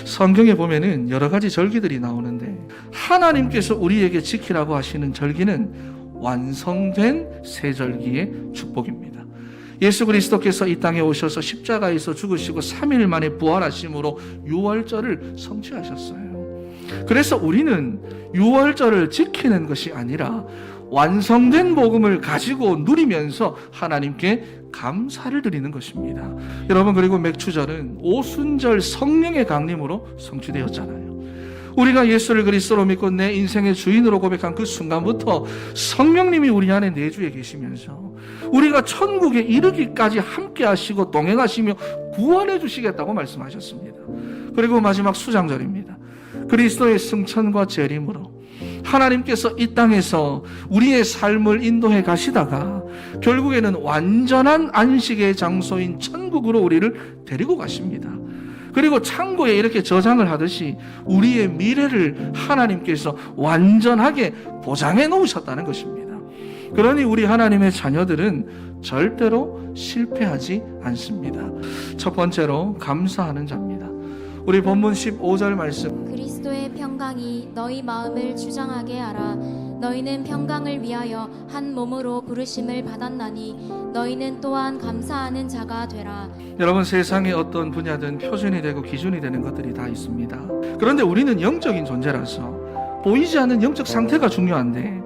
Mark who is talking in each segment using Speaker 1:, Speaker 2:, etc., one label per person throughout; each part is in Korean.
Speaker 1: 성경에 보면은 여러 가지 절기들이 나오는데 하나님께서 우리에게 지키라고 하시는 절기는 완성된 새 절기의 축복입니다. 예수 그리스도께서 이 땅에 오셔서 십자가에서 죽으시고 3일 만에 부활하심으로 유월절을 성취하셨어요. 그래서 우리는 유월절을 지키는 것이 아니라 완성된 복음을 가지고 누리면서 하나님께 감사를 드리는 것입니다. 여러분, 그리고 맥추절은 오순절 성령의 강림으로 성취되었잖아요. 우리가 예수를 그리스도로 믿고 내 인생의 주인으로 고백한 그 순간부터 성령님이 우리 안에 내주에 계시면서 우리가 천국에 이르기까지 함께 하시고 동행하시며 구원해 주시겠다고 말씀하셨습니다. 그리고 마지막 수장절입니다. 그리스도의 승천과 재림으로 하나님께서 이 땅에서 우리의 삶을 인도해 가시다가 결국에는 완전한 안식의 장소인 천국으로 우리를 데리고 가십니다. 그리고 창고에 이렇게 저장을 하듯이 우리의 미래를 하나님께서 완전하게 보장해 놓으셨다는 것입니다. 그러니 우리 하나님의 자녀들은 절대로 실패하지 않습니다. 첫 번째로 감사하는 자입니다. 우리 본문 15절 말씀,
Speaker 2: 그리스도의 평강이 너희 마음을 주장하게 하라. 너희는 평강을 위하여 한 몸으로 부르심을 받았나니 너희는 또한 감사하는 자가 되라.
Speaker 1: 여러분, 세상의 어떤 분야든 표준이 되고 기준이 되는 것들이 다 있습니다. 그런데 우리는 영적인 존재라서 보이지 않는 영적 상태가 중요한데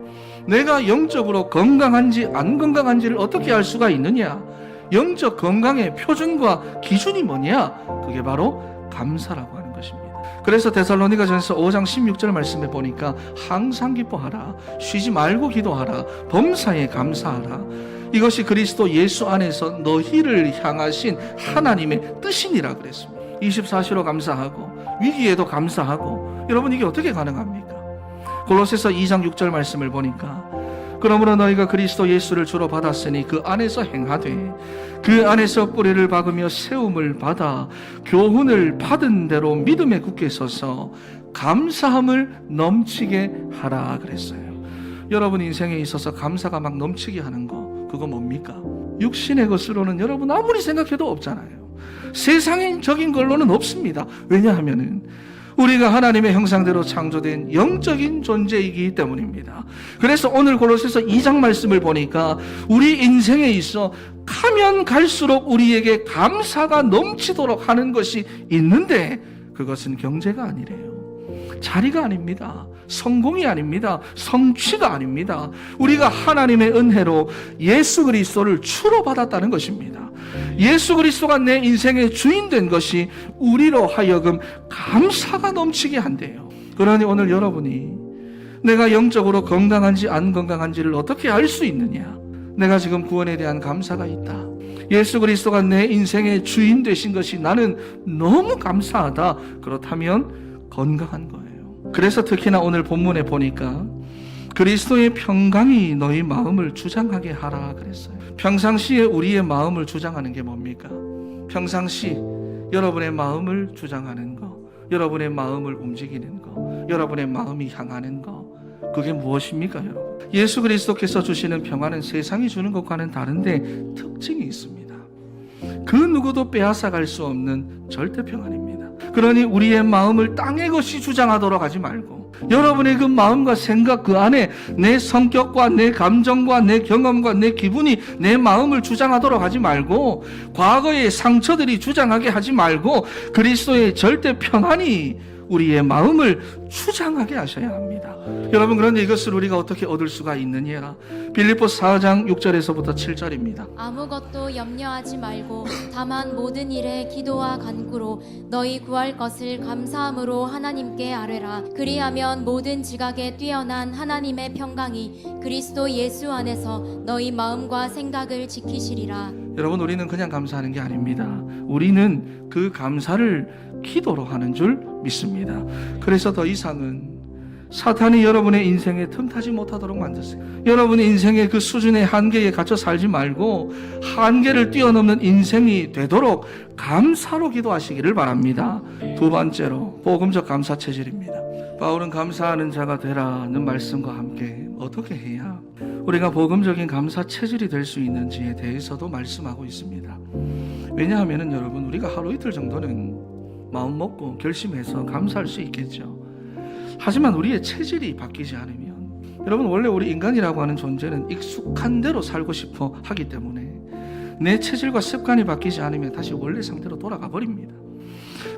Speaker 1: 내가 영적으로 건강한지 안 건강한지를 어떻게 알 수가 있느냐? 영적 건강의 표준과 기준이 뭐냐? 그게 바로 감사라고 하는 것입니다. 그래서 데살로니가전서 5장 16절 말씀에 보니까 항상 기뻐하라, 쉬지 말고 기도하라, 범사에 감사하라. 이것이 그리스도 예수 안에서 너희를 향하신 하나님의 뜻이니라 그랬습니다. 24시로 감사하고 위기에도 감사하고, 여러분 이게 어떻게 가능합니까? 골로새서 2장 6절 말씀을 보니까 그러므로 너희가 그리스도 예수를 주로 받았으니 그 안에서 행하되 그 안에서 뿌리를 박으며 세움을 받아 교훈을 받은 대로 믿음에 굳게 서서 감사함을 넘치게 하라 그랬어요. 여러분 인생에 있어서 감사가 막 넘치게 하는 거, 그거 뭡니까? 육신의 것으로는 여러분 아무리 생각해도 없잖아요. 세상적인 걸로는 없습니다. 왜냐하면은 우리가 하나님의 형상대로 창조된 영적인 존재이기 때문입니다. 그래서 오늘 골로새서 2장 말씀을 보니까 우리 인생에 있어 가면 갈수록 우리에게 감사가 넘치도록 하는 것이 있는데 그것은 경제가 아니래요. 자리가 아닙니다. 성공이 아닙니다. 성취가 아닙니다. 우리가 하나님의 은혜로 예수 그리스도를 주로 받았다는 것입니다. 예수 그리스도가 내 인생의 주인 된 것이 우리로 하여금 감사가 넘치게 한대요. 그러니 오늘 여러분이 내가 영적으로 건강한지 안 건강한지를 어떻게 알 수 있느냐? 내가 지금 구원에 대한 감사가 있다. 예수 그리스도가 내 인생의 주인 되신 것이 나는 너무 감사하다. 그렇다면 건강한 거예요. 그래서 특히나 오늘 본문에 보니까 그리스도의 평강이 너희 마음을 주장하게 하라 그랬어요. 평상시에 우리의 마음을 주장하는 게 뭡니까? 평상시 여러분의 마음을 주장하는 거, 여러분의 마음을 움직이는 거, 여러분의 마음이 향하는 거, 그게 무엇입니까, 여러분? 예수 그리스도께서 주시는 평안은 세상이 주는 것과는 다른데 특징이 있습니다. 그 누구도 빼앗아갈 수 없는 절대 평안입니다. 그러니 우리의 마음을 땅의 것이 주장하도록 하지 말고 여러분의 그 마음과 생각 그 안에 내 성격과 내 감정과 내 경험과 내 기분이 내 마음을 주장하도록 하지 말고 과거의 상처들이 주장하게 하지 말고 그리스도의 절대 평안이 우리의 마음을 주장하게 하셔야 합니다. 여러분, 그런데 이것을 우리가 어떻게 얻을 수가 있느냐? 빌립보서 4장 6절에서부터 7절입니다.
Speaker 2: 아무것도 염려하지 말고 다만 모든 일에 기도와 간구로 너희 구할 것을 감사함으로 하나님께 아뢰라. 그리하면 모든 지각에 뛰어난 하나님의 평강이 그리스도 예수 안에서 너희 마음과 생각을 지키시리라.
Speaker 1: 여러분, 우리는 그냥 감사하는 게 아닙니다. 우리는 그 감사를 기도로 하는 줄 믿습니다. 그래서 더 이상은 사탄이 여러분의 인생에 틈타지 못하도록 만드세요. 여러분의 인생의 그 수준의 한계에 갇혀 살지 말고 한계를 뛰어넘는 인생이 되도록 감사로 기도하시기를 바랍니다. 두 번째로 복음적 감사 체질입니다. 바울은 감사하는 자가 되라는 말씀과 함께 어떻게 해야 우리가 복음적인 감사 체질이 될 수 있는지에 대해서도 말씀하고 있습니다. 왜냐하면 여러분, 우리가 하루 이틀 정도는 마음 먹고 결심해서 감사할 수 있겠죠. 하지만 우리의 체질이 바뀌지 않으면, 여러분, 원래 우리 인간이라고 하는 존재는 익숙한 대로 살고 싶어 하기 때문에 내 체질과 습관이 바뀌지 않으면 다시 원래 상태로 돌아가 버립니다.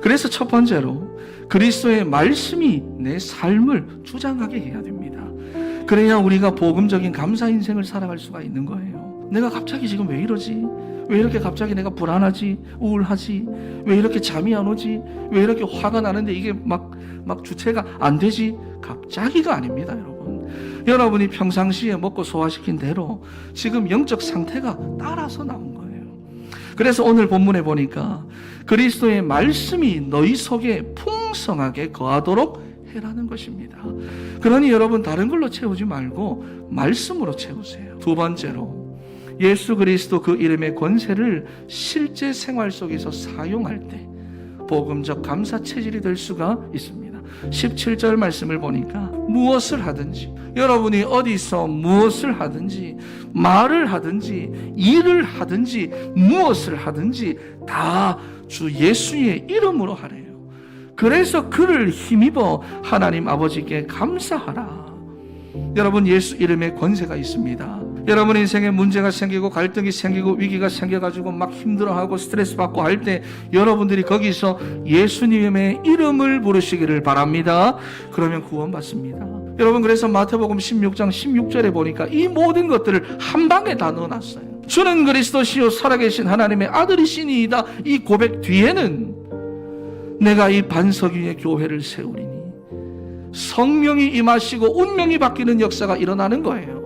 Speaker 1: 그래서 첫 번째로 그리스도의 말씀이 내 삶을 주장하게 해야 됩니다. 그래야 우리가 복음적인 감사 인생을 살아갈 수가 있는 거예요. 내가 갑자기 지금 왜 이러지? 왜 이렇게 갑자기 내가 불안하지? 우울하지? 왜 이렇게 잠이 안 오지? 왜 이렇게 화가 나는데 이게 막 주체가 안 되지? 갑자기가 아닙니다, 여러분. 여러분이 평상시에 먹고 소화시킨 대로 지금 영적 상태가 따라서 나온 거예요. 그래서 오늘 본문에 보니까 그리스도의 말씀이 너희 속에 풍성하게 거하도록 해라는 것입니다. 그러니 여러분, 다른 걸로 채우지 말고 말씀으로 채우세요. 두 번째로, 예수 그리스도 그 이름의 권세를 실제 생활 속에서 사용할 때 복음적 감사 체질이 될 수가 있습니다. 17절 말씀을 보니까 무엇을 하든지, 여러분이 어디서 무엇을 하든지, 말을 하든지, 일을 하든지, 무엇을 하든지 다 주 예수의 이름으로 하래요. 그래서 그를 힘입어 하나님 아버지께 감사하라. 여러분, 예수 이름에 권세가 있습니다. 여러분 인생에 문제가 생기고 갈등이 생기고 위기가 생겨가지고 막 힘들어하고 스트레스 받고 할 때 여러분들이 거기서 예수님의 이름을 부르시기를 바랍니다. 그러면 구원받습니다. 여러분, 그래서 마태복음 16장 16절에 보니까 이 모든 것들을 한 방에 다 넣어놨어요. 주는 그리스도시요 살아계신 하나님의 아들이시니이다. 이 고백 뒤에는 내가 이 반석 위에 교회를 세우리니 성령이 임하시고 운명이 바뀌는 역사가 일어나는 거예요.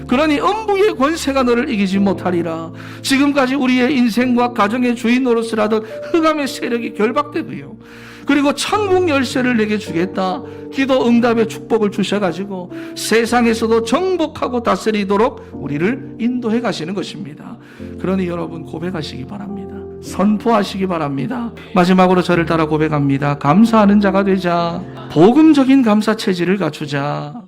Speaker 1: 그러니 음부의 권세가 너를 이기지 못하리라. 지금까지 우리의 인생과 가정의 주인 노릇을 하던 흑암의 세력이 결박되고요, 그리고 천국 열쇠를 내게 주겠다. 기도 응답의 축복을 주셔가지고 세상에서도 정복하고 다스리도록 우리를 인도해 가시는 것입니다. 그러니 여러분, 고백하시기 바랍니다. 선포하시기 바랍니다. 마지막으로 저를 따라 고백합니다. 감사하는 자가 되자. 복음적인 감사 체질을 갖추자.